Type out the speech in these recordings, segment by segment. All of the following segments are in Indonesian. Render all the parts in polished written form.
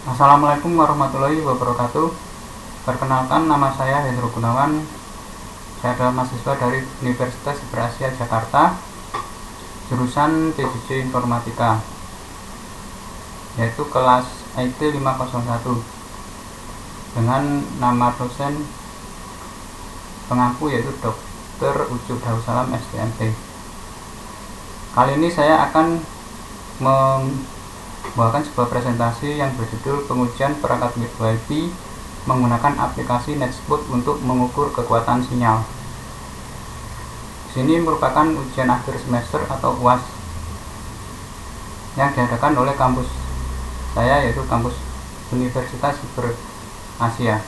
Assalamualaikum warahmatullahi wabarakatuh. Perkenalkan, nama saya Hendro Gunawan. Saya adalah mahasiswa dari Universitas Berasia Jakarta, jurusan PJJ Informatika, yaitu kelas IT 501, dengan nama dosen pengampu yaitu Dr. Ucup Darussalam STMT. Kali ini saya akan membawakan sebuah presentasi yang berjudul pengujian perangkat WiFi menggunakan aplikasi Nextboot untuk mengukur kekuatan sinyal. Sini merupakan ujian akhir semester atau UAS yang diadakan oleh kampus saya, yaitu kampus Universitas Berasia.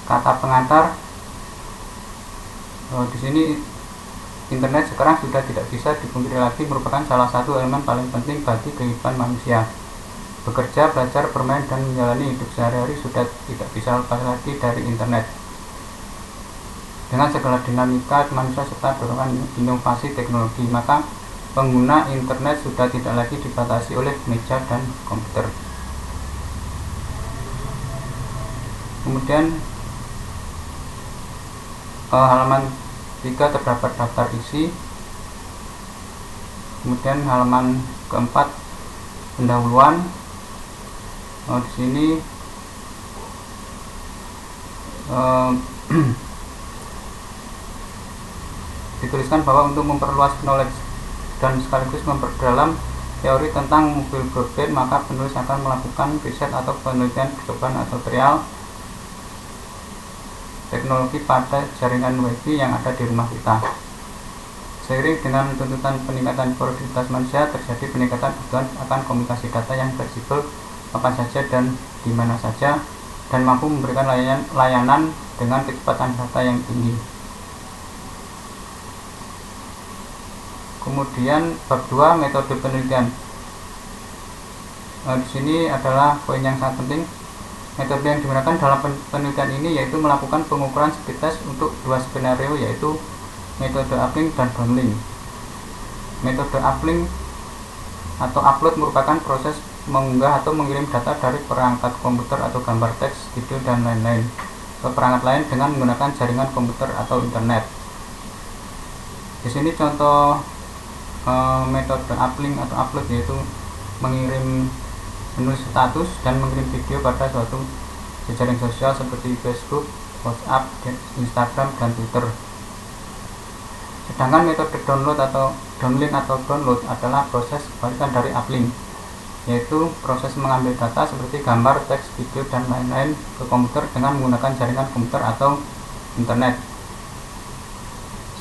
Kata pengantar, di sini internet sekarang sudah tidak bisa dipungkiri lagi merupakan salah satu elemen paling penting bagi kehidupan manusia. Bekerja, belajar, bermain, dan menjalani hidup sehari-hari sudah tidak bisa lepas lagi dari internet. Dengan segala dinamika manusia serta dorongan inovasi teknologi, maka pengguna internet sudah tidak lagi dibatasi oleh meja dan komputer. Kemudian halaman 3 terdapat daftar isi. Kemudian halaman keempat pendahuluan. Di sini dituliskan bahwa untuk memperluas knowledge dan sekaligus memperdalam teori tentang mobil broadband, maka penulis akan melakukan riset atau penelitian percobaan atau trial teknologi pada jaringan WiFi yang ada di rumah kita. Seiring dengan tuntutan peningkatan produktivitas manusia, terjadi peningkatan kebutuhan akan komunikasi data yang fleksibel kapan saja dan di mana saja, dan mampu memberikan layanan dengan kecepatan data yang tinggi. Kemudian bab 2, metode penelitian. Di sini adalah poin yang sangat penting. Metode yang digunakan dalam penelitian ini yaitu melakukan pengukuran speed test untuk dua skenario, yaitu metode uplink dan downlink. Metode uplink atau upload merupakan proses mengunggah atau mengirim data dari perangkat komputer atau gambar, teks, video, dan lain-lain ke perangkat lain dengan menggunakan jaringan komputer atau internet. Di sini contoh metode uplink atau upload yaitu mengirim menulis status dan mengirim video pada suatu jejaring sosial seperti Facebook, WhatsApp, Instagram, dan Twitter. Sedangkan metode download atau downlink atau download adalah proses kebalikan dari uplink, yaitu proses mengambil data seperti gambar, teks, video, dan lain-lain ke komputer dengan menggunakan jaringan komputer atau internet.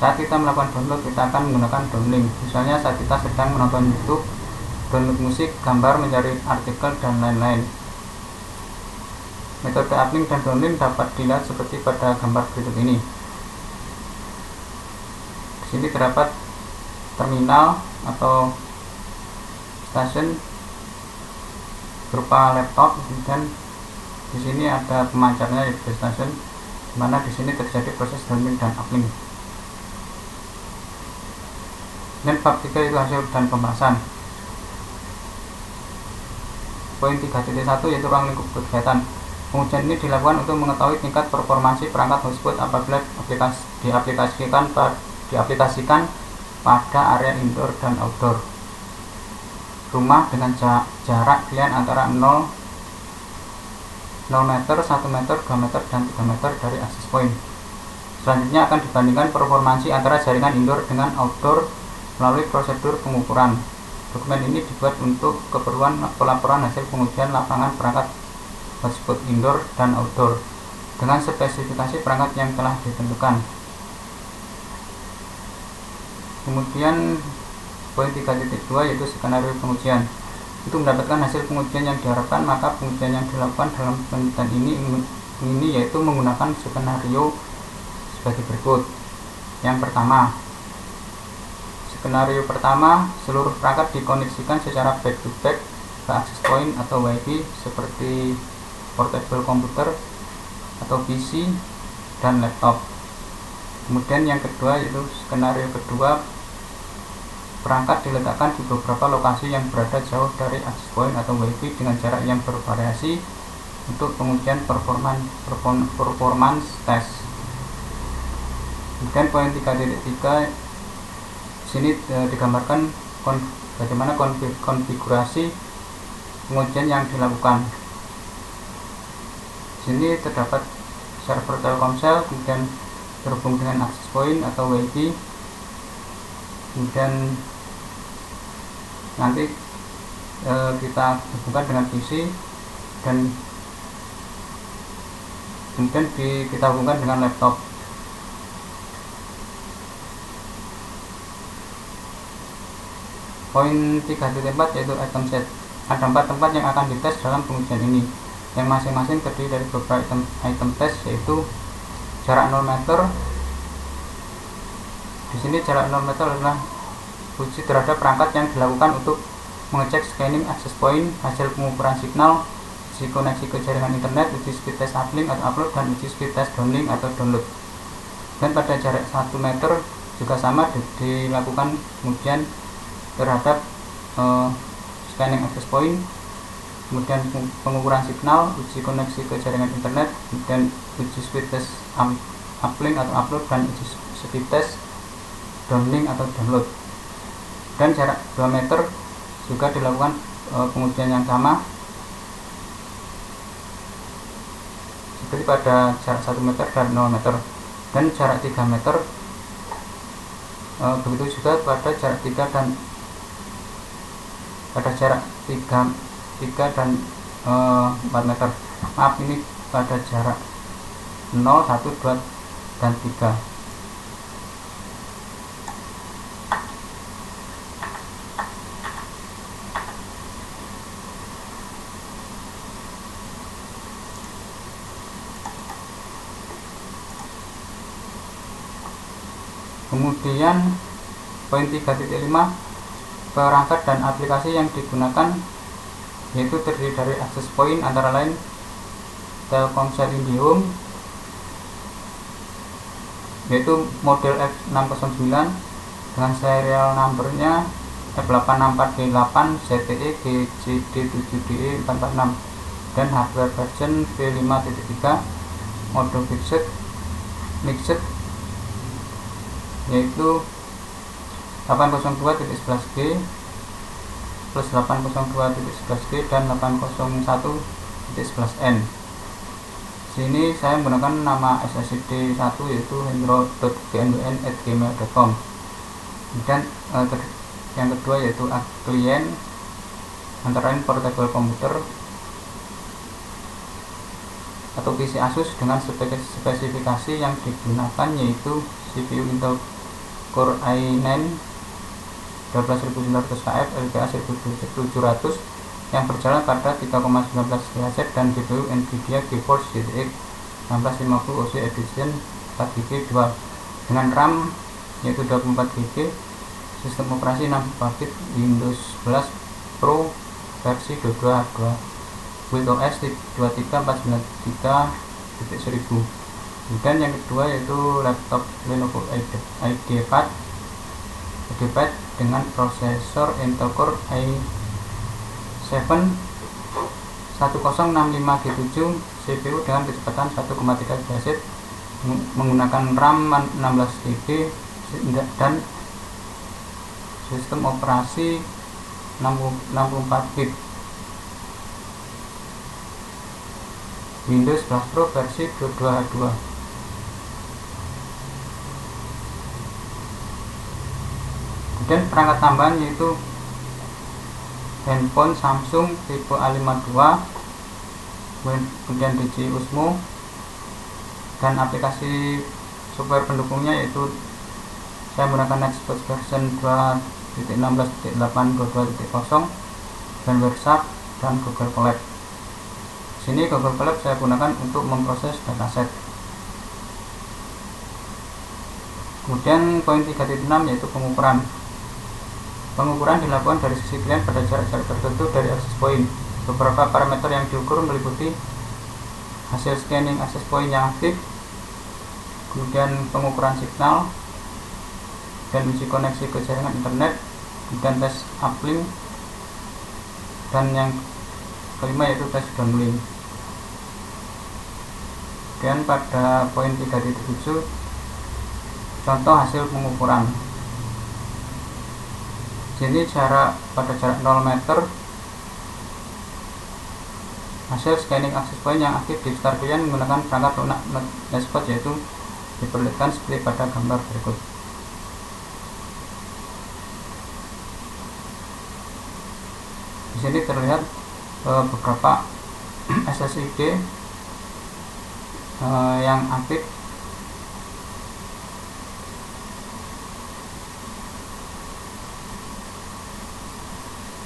Saat kita melakukan download, kita akan menggunakan downlink. Misalnya saat kita sedang menonton YouTube, download musik, gambar, mencari artikel, dan lain-lain. Metode uplink dan downlink dapat dilihat seperti pada gambar berikut ini. Di sini terdapat terminal atau stasiun berupa laptop, kemudian di sini ada pemancarnya yaitu stasiun, dimana di sini terjadi proses downlink dan uplink. Dan bab 3 itu hasil dan pembahasan. Poin 3.1 yaitu ruang lingkup kegiatan. Pengujian ini dilakukan untuk mengetahui tingkat performansi perangkat hotspot apabila diaplikasikan pada area indoor dan outdoor rumah dengan jarak pilihan antara 0 meter, 1 meter, 2 meter, dan 3 meter dari akses point. Selanjutnya akan dibandingkan performansi antara jaringan indoor dengan outdoor melalui prosedur pengukuran. Dokumen ini dibuat untuk keperluan pelaporan hasil pengujian lapangan perangkat hotspot indoor dan outdoor dengan spesifikasi perangkat yang telah ditentukan. Kemudian poin 3.2 yaitu skenario pengujian. Itu mendapatkan hasil pengujian yang diharapkan, maka pengujian yang dilakukan dalam penelitian ini yaitu menggunakan skenario sebagai berikut. Yang pertama, skenario pertama, seluruh perangkat dikoneksikan secara back to back ke access point atau WiFi seperti portable komputer atau PC dan laptop. Kemudian yang kedua yaitu skenario kedua, perangkat diletakkan di beberapa lokasi yang berada jauh dari access point atau WiFi dengan jarak yang bervariasi untuk pengujian performance test. Kemudian poin 3.3 sini digambarkan bagaimana konfigurasi pengujian yang dilakukan. Sini terdapat server Telkomsel, kemudian terhubung dengan access point atau WiFi, kemudian nanti kita hubungkan dengan PC dan kemudian kita hubungkan dengan laptop. Poin 3.4 yaitu item set. Ada 4 tempat yang akan dites dalam pengujian ini, yang masing-masing terdiri dari beberapa item test, yaitu jarak 0 meter. Di sini jarak 0 meter adalah uji terhadap perangkat yang dilakukan untuk mengecek scanning access point, hasil pengukuran signal, uji koneksi ke jaringan internet, uji speed test uplink atau upload, dan uji speed test downlink atau download. Dan pada jarak 1 meter juga sama dilakukan pengujian terhadap scanning access point, kemudian pengukuran signal, uji koneksi ke jaringan internet, kemudian uji speed test uplink atau upload, dan uji speed test downlink atau download. Dan jarak 2 meter juga dilakukan pengujian yang sama seperti pada jarak 1 meter dan 0 meter. Dan jarak 3 meter begitu juga pada jarak 3 dan pada jarak 3 dan 4 meter. Maaf, ini pada jarak 0, 1, 2, dan 3. Kemudian poin 3.5, perangkat dan aplikasi yang digunakan yaitu terdiri dari access point antara lain Telkomsel IndiHome yaitu model F609 dengan serial numbernya F864D8 ZTE GCD7DE446 dan hardware version V5.3 mode mixed yaitu 802.11g plus 802.11g dan 801.11n. Sini saya menggunakan nama SSID 1 yaitu hendro.gnwn@gmail.com. Kemudian yang kedua yaitu klien antara lain portable komputer atau PC Asus dengan spesifikasi yang digunakan yaitu CPU Intel Core i9 12900KF LPA 1700 yang berjalan pada 3,19 GHz dan GPU Nvidia GeForce GTX 1650 OC Edition 4GB dengan RAM yaitu 24GB, sistem operasi 64 bit, Windows 11 Pro versi 22, WinOS 23.49.3.1000. Dan yang kedua yaitu laptop Lenovo IdeaPad dengan prosesor Intel Core i7 1065G7, CPU dengan kecepatan 1,3 GHz, menggunakan RAM 16GB dan sistem operasi 64 bit, Windows 11 Pro versi 22H2. Kemudian perangkat tambahan yaitu handphone Samsung tipe A52, kemudian DJI Osmo, dan aplikasi software pendukungnya yaitu saya menggunakan Xbox version 2.16.8.22.0 dan WhatsApp dan Google Colab. Sini Google Colab saya gunakan untuk memproses dataset. Kemudian poin 3.6 yaitu pengukuran. Pengukuran dilakukan dari sisi klien pada jarak-jarak tertentu dari access point. Beberapa parameter yang diukur meliputi hasil scanning access point yang aktif, kemudian pengukuran signal dan uji koneksi ke jaringan internet, dan tes uplink, dan yang kelima yaitu tes downlink. Dan pada poin 3.7 contoh hasil pengukuran. Jadi pada jarak 0 meter hasil scanning access point yang aktif di sekitar klien menggunakan perangkat lunak netspot, yaitu diperlihatkan seperti pada gambar berikut. Di sini terlihat beberapa SSID yang aktif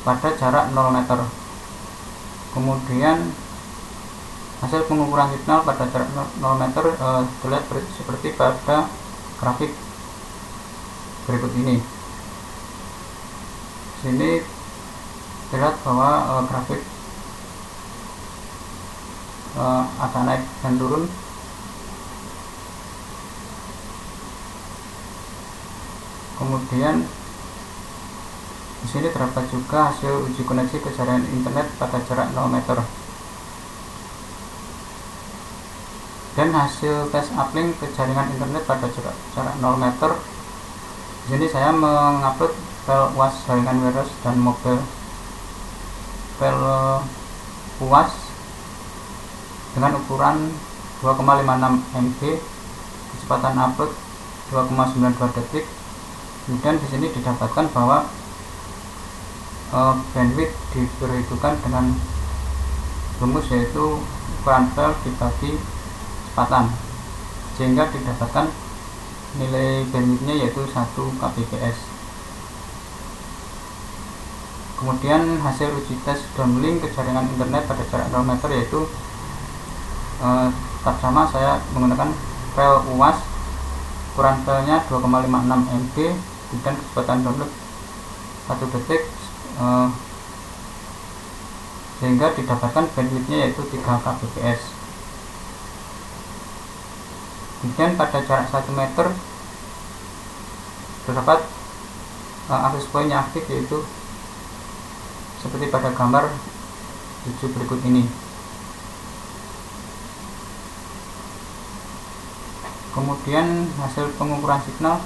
pada jarak 0 meter. Kemudian hasil pengukuran signal pada jarak 0 meter terlihat seperti pada grafik berikut ini. Sini terlihat bahwa grafik agak naik dan turun. Kemudian di sini terdapat juga hasil uji koneksi ke jaringan internet pada jarak 0 meter dan hasil tes uplink ke jaringan internet pada jarak 0 meter. Di sini saya mengupload file UAS jaringan wireless dan mobile, file UAS dengan ukuran 2,56 MB, kecepatan upload 2,92 detik. Kemudian di sini didapatkan bahwa bandwidth diperhitungkan dengan rumus, yaitu ukuran file dibagi kecepatan, sehingga didapatkan nilai bandwidthnya yaitu 1 kbps. Kemudian hasil uji tes downlink ke jaringan internet pada jarak 0 meter yaitu tetap sama, saya menggunakan file UAS, ukuran filenya 2,56 MB, dan kecepatan download 1 detik, sehingga didapatkan bandwidthnya yaitu 3 kbps. Kemudian pada jarak 1 meter terdapat access point yang aktif, yaitu seperti pada gambar 7 berikut ini. Kemudian hasil pengukuran signal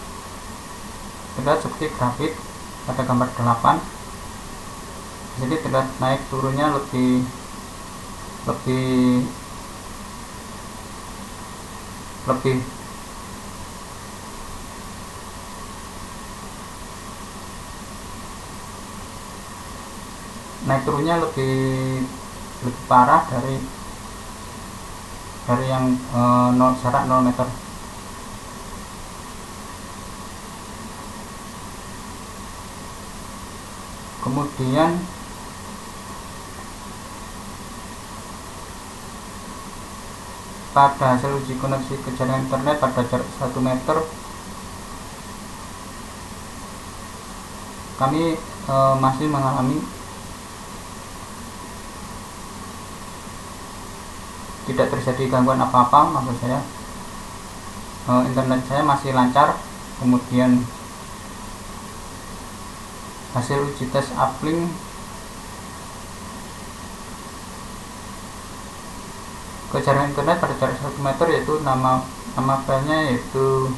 terlihat seperti grafik pada gambar 8. Jadi terlihat naik turunnya lebih naik turunnya lebih parah dari yang jarak 0 meter. Kemudian pada hasil uji koneksi ke jaringan internet pada jarak 1 meter, kami masih mengalami tidak terjadi gangguan apa-apa, maksud saya internet saya masih lancar. Kemudian hasil uji tes uplink ke jaringan internet pada jarak 1 meter, yaitu nama filenya yaitu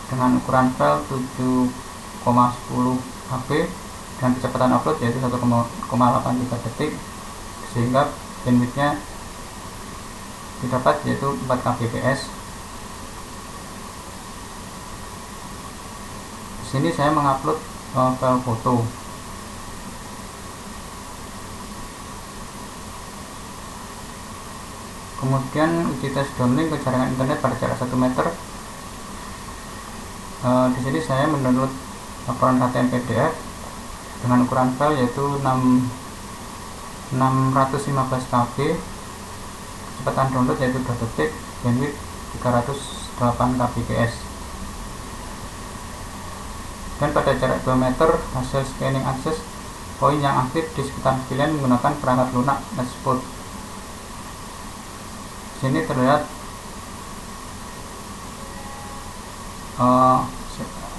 dengan ukuran file 7,10 KB dan kecepatan upload yaitu 1,83 detik, sehingga bandwidthnya didapat yaitu 4 kbps. Di sini saya mengupload file foto. Kemudian uji tes downlink ke jaringan internet pada jarak 1 meter. Di sini saya mendownload laporan ATM PDF dengan ukuran file yaitu 615 KB, kecepatan download yaitu 2 detik, bandwidth 308 kbps. Dan pada jarak 2 meter hasil scanning access point yang aktif di sekitar klien menggunakan perangkat lunak netspot, Sini terlihat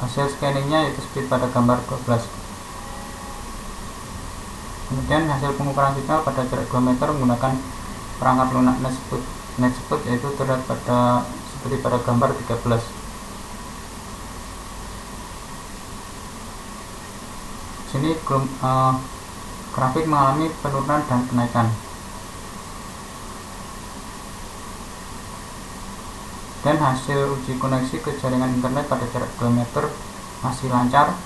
hasil scanningnya yaitu speed pada gambar 12. Kemudian hasil pengukuran signal pada jarak 2 meter menggunakan perangkat lunak NetSpot yaitu terlihat seperti pada gambar 13. Sini grafik mengalami penurunan dan kenaikan. Dan hasil uji koneksi ke jaringan internet pada jarak 2 meter masih lancar.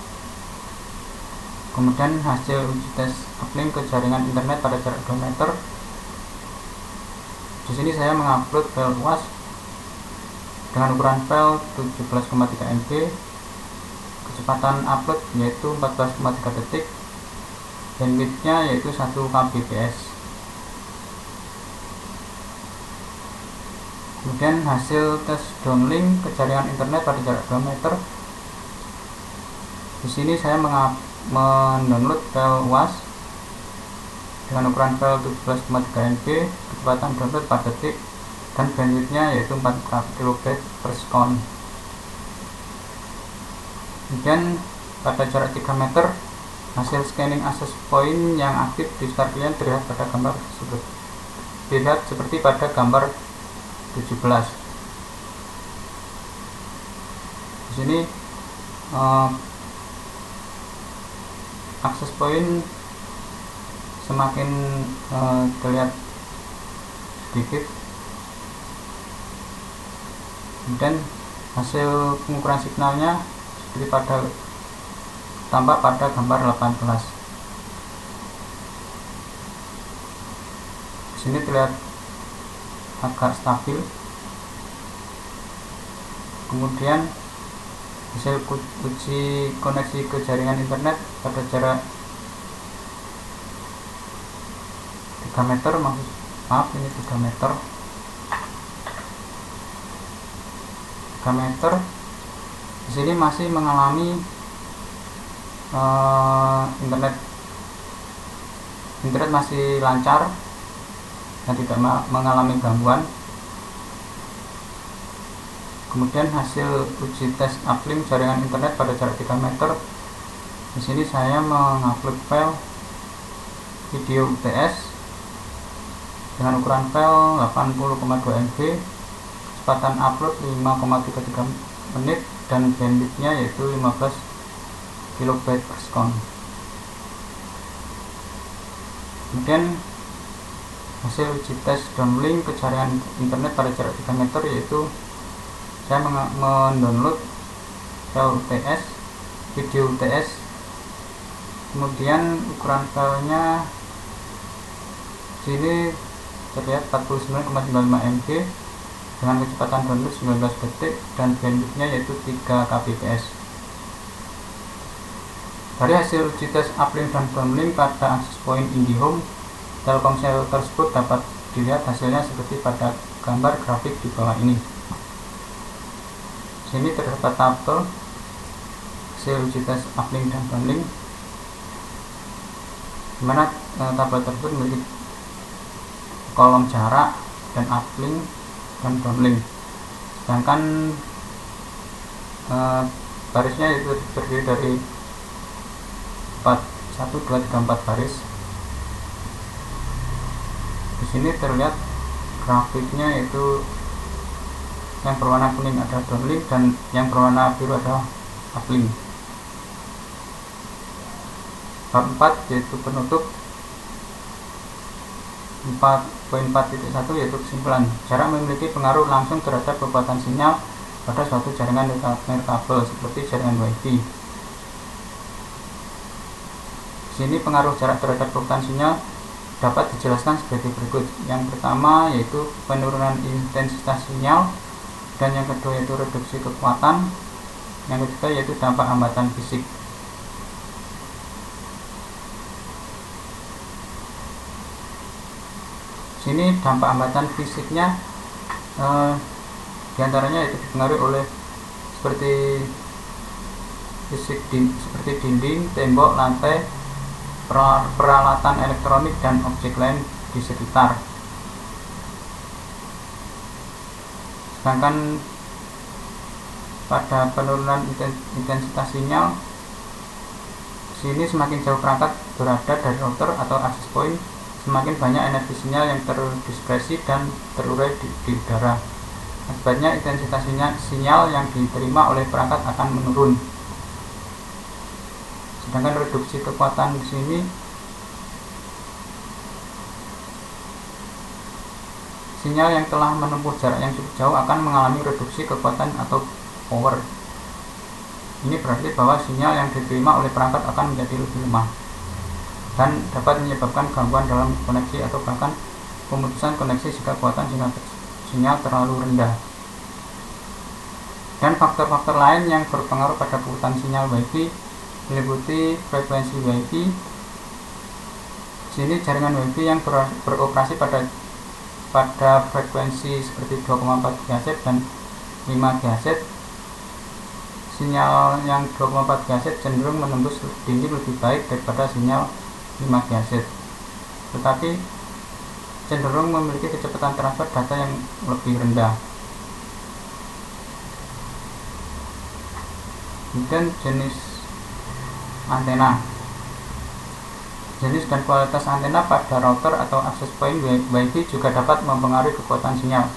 Kemudian hasil uji tes uplink ke jaringan internet pada jarak 2 meter. Di sini saya mengupload file UAS dengan ukuran file 17,3 MB, kecepatan upload yaitu 14,3 detik, bandwidthnya yaitu 1 Kbps. Kemudian hasil tes downlink ke jaringan internet pada jarak 2 meter. Di sini saya mendownload file UAS dengan ukuran file 17,3 MB, kecepatan download 4 detik, dan bandwidthnya yaitu 4 kbps. Kemudian pada jarak 3 meter, hasil scanning access point yang aktif di sekitar klien terlihat pada gambar tersebut. Dilihat seperti pada gambar 17. Di sini access point semakin terlihat sedikit, dan hasil pengukuran signalnya seperti tampak pada gambar 18. Di sini terlihat agak stabil. Kemudian hasil uji koneksi ke jaringan internet pada jarak 3 meter, ini 3 meter. 3 meter di sini masih mengalami internet masih lancar dan tidak mengalami gangguan. Kemudian hasil uji tes uplink jaringan internet pada jarak 3 meter. Di sini saya mengupload file video UTS dengan ukuran file 80,2 MB, kecepatan upload 5,33 menit, dan bandwidthnya yaitu 15 kbps. Kemudian hasil uji tes downlink ke jaringan internet pada jarak 3 meter yaitu saya mendownload file UTS, video UTS, kemudian ukuran filenya sini terlihat 49,95 MB dengan kecepatan download 19 detik dan bandwidthnya yaitu 3 kbps. Dari hasil uji tes uplink dan downlink pada access point IndiHome, Telkomsel tersebut dapat dilihat hasilnya seperti pada gambar grafik di bawah ini. Sini terdapat tabel hasil uji tes uplink dan downlink, di mana tabel tersebut memiliki kolom jarak dan uplink dan downlink. Sedangkan barisnya itu terdiri dari 1, 2, 3, 4 baris. Di sini terlihat grafiknya itu yang berwarna kuning ada downlink dan yang berwarna biru ada uplink. Bab 4 yaitu penutup. 4.4.1 yaitu kesimpulan. Jarak memiliki pengaruh langsung terhadap kekuatan sinyal pada suatu jaringan nirkabel seperti jaringan WiFi. Sini pengaruh jarak terhadap kekuatan sinyal dapat dijelaskan sebagai berikut. Yang pertama yaitu penurunan intensitas sinyal, dan yang kedua yaitu reduksi kekuatan, yang ketiga yaitu dampak hambatan fisik. Sini dampak hambatan fisiknya diantaranya itu dipengaruhi oleh seperti dinding, tembok, lantai, peralatan elektronik dan objek lain di sekitar. Sedangkan pada penurunan intensitas sinyal, sini semakin jauh perangkat berada dari router atau access point, semakin banyak energi sinyal yang terdispersi dan terurai di udara. Akibatnya intensitas sinyal yang diterima oleh perangkat akan menurun. Sedangkan reduksi kekuatan di sini, sinyal yang telah menempuh jarak yang cukup jauh akan mengalami reduksi kekuatan atau power. Ini berarti bahwa sinyal yang diterima oleh perangkat akan menjadi lebih lemah dan dapat menyebabkan gangguan dalam koneksi atau bahkan pemutusan koneksi jika kekuatan sinyal terlalu rendah. Dan faktor-faktor lain yang berpengaruh pada kekuatan sinyal Wi-Fi meliputi frekuensi Wi-Fi. Sini jaringan Wi-Fi yang beroperasi pada frekuensi seperti 2,4 GHz dan 5 GHz. Sinyal yang 2,4 GHz cenderung menembus tinggi lebih baik daripada sinyal 5 GHz, tetapi cenderung memiliki kecepatan transfer data yang lebih rendah. Kemudian jenis antena. Jenis dan kualitas antena pada router atau access point Wi-Fi juga dapat mempengaruhi kekuatan sinyal.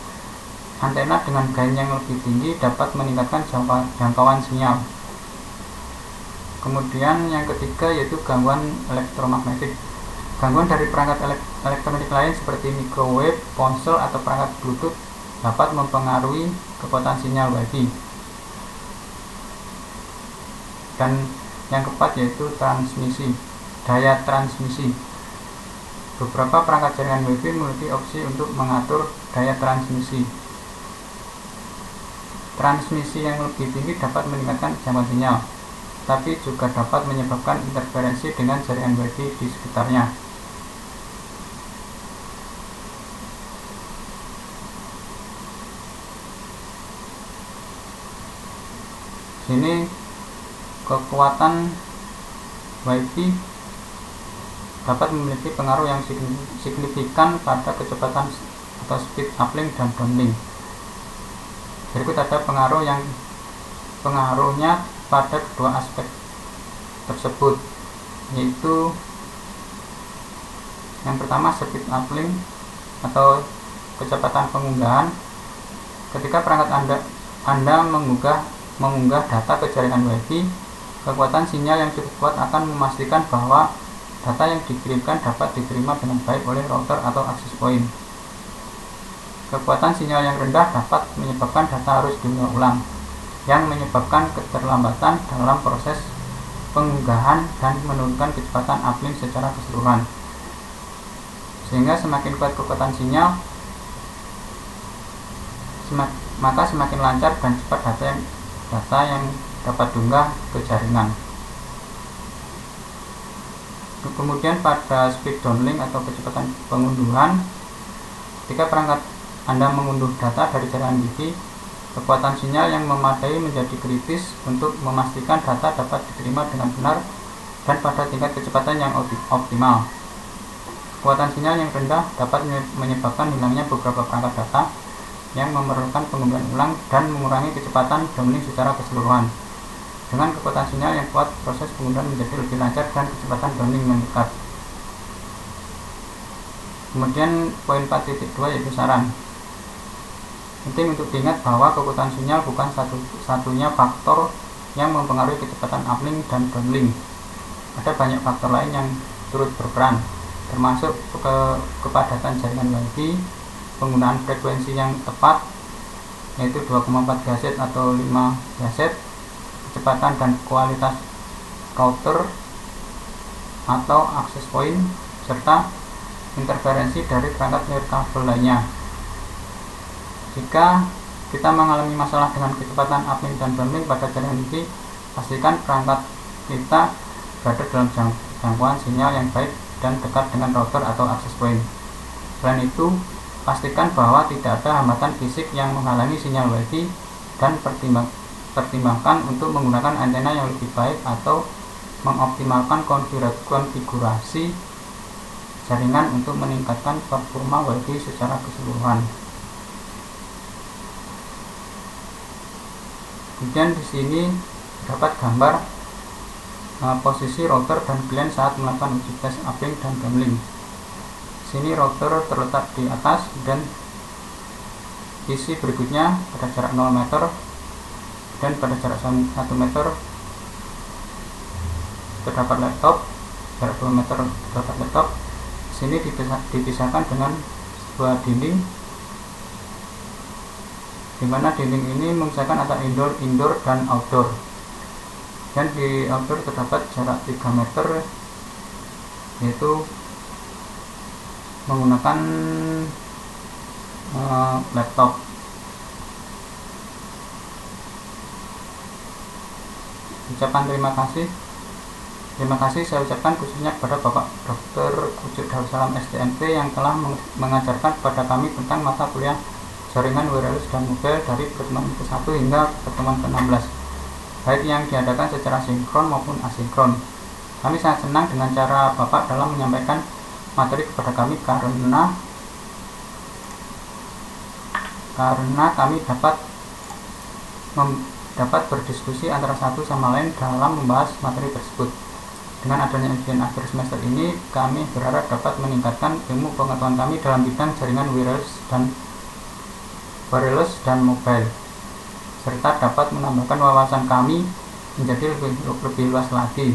Antena dengan gain yang lebih tinggi dapat meningkatkan jangkauan sinyal. Kemudian yang ketiga yaitu gangguan elektromagnetik. Gangguan dari perangkat elektronik lain seperti microwave, ponsel, atau perangkat Bluetooth dapat mempengaruhi kekuatan sinyal Wi-Fi. Dan yang keempat yaitu transmisi, daya transmisi. Beberapa perangkat jaringan Wi-Fi memiliki opsi untuk mengatur daya transmisi. Transmisi yang lebih tinggi dapat meningkatkan jangkauan sinyal, tapi juga dapat menyebabkan interferensi dengan jaringan Wi-Fi di sekitarnya. Sini kekuatan Wi-Fi dapat memiliki pengaruh yang signifikan pada kecepatan atau speed uplink dan downlink. Berikut ada pengaruhnya pada kedua aspek tersebut, yaitu yang pertama speed uplink atau kecepatan pengunggahan. Ketika perangkat Anda mengunggah data ke jaringan Wi-Fi, kekuatan sinyal yang cukup kuat akan memastikan bahwa data yang dikirimkan dapat diterima dengan baik oleh router atau access point. Kekuatan sinyal yang rendah dapat menyebabkan data harus diunggah ulang, yang menyebabkan keterlambatan dalam proses pengunggahan dan menurunkan kecepatan uplink secara keseluruhan. Sehingga semakin kuat kekuatan sinyal, maka semakin lancar dan cepat data yang dapat diunggah ke jaringan. Kemudian pada speed downlink atau kecepatan pengunduhan, ketika perangkat Anda mengunduh data dari jaringan Wi-Fi, kekuatan sinyal yang memadai menjadi kritis untuk memastikan data dapat diterima dengan benar dan pada tingkat kecepatan yang optimal. Kekuatan sinyal yang rendah dapat menyebabkan hilangnya beberapa perangkat data yang memerlukan pengunduhan ulang dan mengurangi kecepatan downlink secara keseluruhan. Dengan kekuatan sinyal yang kuat, proses pengunduhan menjadi lebih lancar dan kecepatan downlink meningkat. Kemudian poin 4.2 yaitu saran. Penting untuk diingat bahwa kekuatan sinyal bukan satu-satunya faktor yang mempengaruhi kecepatan uplink dan downlink. Ada banyak faktor lain yang turut berperan, termasuk kepadatan jaringan Wi-Fi, penggunaan frekuensi yang tepat, yaitu 2,4 GHz atau 5 GHz, kecepatan dan kualitas router atau access point, serta interferensi dari perangkat nirkabel lainnya. Jika kita mengalami masalah dengan kecepatan uplink dan downlink pada jaringan Wi-Fi, pastikan perangkat kita berada dalam jangkauan sinyal yang baik dan dekat dengan router atau access point. Selain itu, pastikan bahwa tidak ada hambatan fisik yang menghalangi sinyal Wi-Fi dan pertimbangkan untuk menggunakan antena yang lebih baik atau mengoptimalkan konfigurasi jaringan untuk meningkatkan performa Wi-Fi secara keseluruhan. Kemudian di sini dapat gambar posisi router dan client saat melakukan uji tes uplink dan downlink. Sini router terletak di atas dan isi berikutnya pada jarak 0 meter dan pada jarak 1 meter terdapat laptop, jarak 2 meter terdapat laptop. Sini dipisahkan dengan sebuah dinding, di mana dinding ini memisahkan antara indoor dan outdoor. Dan di outdoor terdapat jarak 3 meter, yaitu menggunakan laptop. Ucapan terima kasih saya ucapkan khususnya kepada Bapak Dr. Ucup Darussalam STMP yang telah mengajarkan kepada kami tentang mata kuliah jaringan wireless dan mobile dari pertemuan ke-1 hingga pertemuan ke-16, baik yang diadakan secara sinkron maupun asinkron. Kami sangat senang dengan cara Bapak dalam menyampaikan materi kepada kami karena kami dapat berdiskusi antara satu sama lain dalam membahas materi tersebut. Dengan adanya ujian akhir semester ini, kami berharap dapat meningkatkan ilmu pengetahuan kami dalam bidang jaringan wireless dan mobile, serta dapat menambahkan wawasan kami menjadi lebih luas lagi.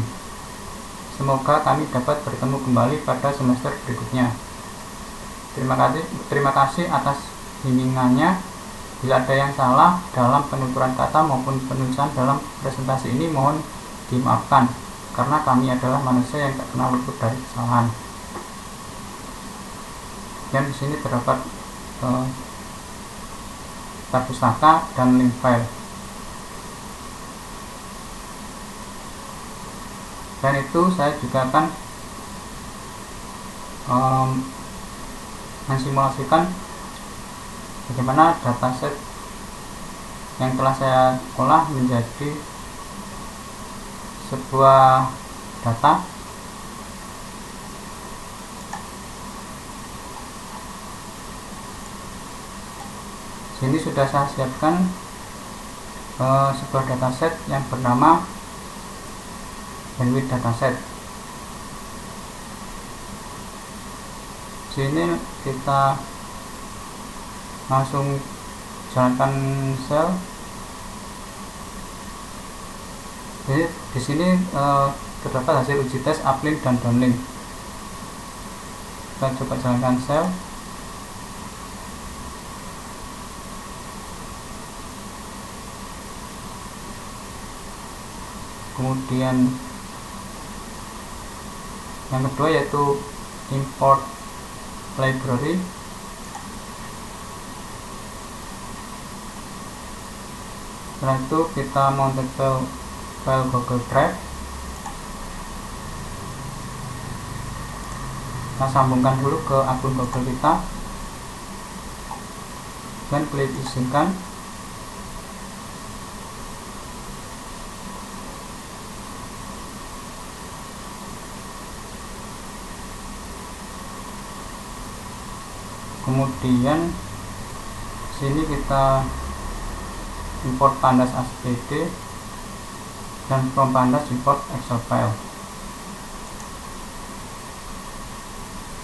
Semoga kami dapat bertemu kembali pada semester berikutnya. Terima kasih atas bimbingannya. Bila ada yang salah dalam penuturan kata maupun penulisan dalam presentasi ini, mohon dimaafkan, karena kami adalah manusia yang tak kenal luput dari kesalahan. Dan di sini terdapat pustaka dan link file. Dan itu saya juga akan mensimulasikan bagaimana dataset yang telah saya olah menjadi sebuah data. Sini sudah saya siapkan sebuah dataset yang bernama bandwidth dataset. Sini kita langsung jalankan sel. Jadi di sini terdapat hasil uji tes uplink dan downlink. Kita coba jalankan sel. Kemudian yang kedua yaitu import library. Setelah itu kita mount file Google Drive. Kita sambungkan dulu ke akun Google kita dan klik izinkan. Kemudian sini kita import pandas aspd dan from pandas import excel file.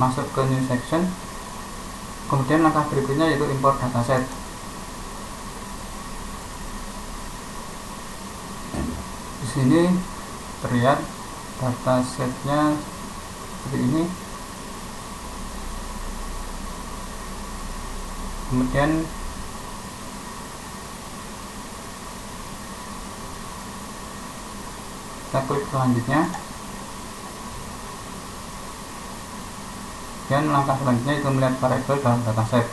Masuk ke new section. Kemudian langkah berikutnya yaitu import dataset. Di sini terlihat datasetnya seperti ini. Kemudian kita klik selanjutnya, dan langkah selanjutnya itu melihat variabel dalam dataset.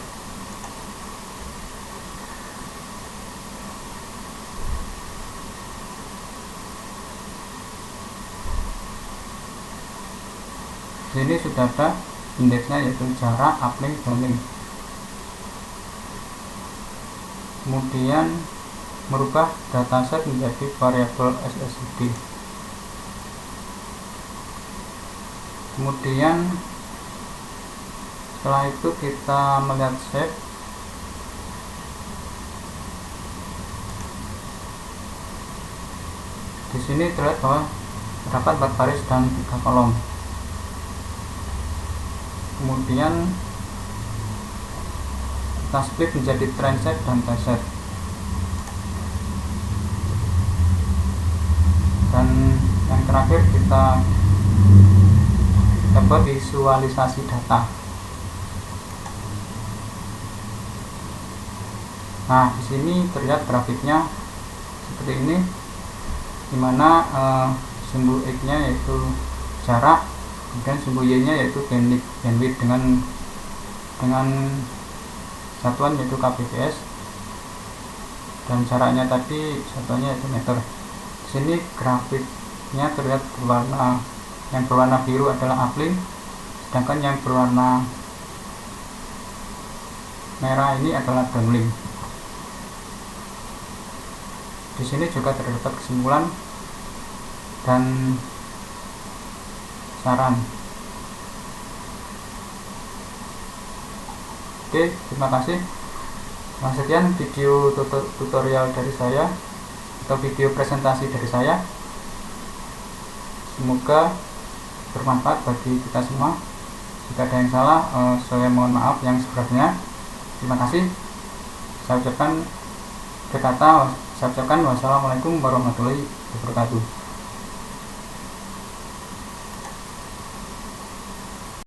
Di sini sudah ada indeksnya yaitu jarak uplink downlink. Kemudian merubah dataset menjadi variabel SSID. Kemudian setelah itu kita melihat save. Di sini terlihat bahwa terdapat 4 baris dan 3 kolom. Kemudian kita split menjadi transet dan teset. Dan yang terakhir kita dapat visualisasi data. Nah, di sini terlihat grafiknya seperti ini, dimana simbol X-nya yaitu jarak, kemudian simbol Y-nya yaitu bandwidth dengan satuan yaitu kbps, dan jaraknya tadi satuannya yaitu meter. Di sini grafiknya terlihat yang berwarna biru adalah uplink, sedangkan yang berwarna merah ini adalah downlink. Di sini juga terdapat kesimpulan dan saran. Oke, terima kasih. Sekian video tutorial dari saya atau video presentasi dari saya. Semoga bermanfaat bagi kita semua. Jika ada yang salah, saya mohon maaf yang sebenarnya. Terima kasih. Saya ucapkan wassalamualaikum warahmatullahi wabarakatuh.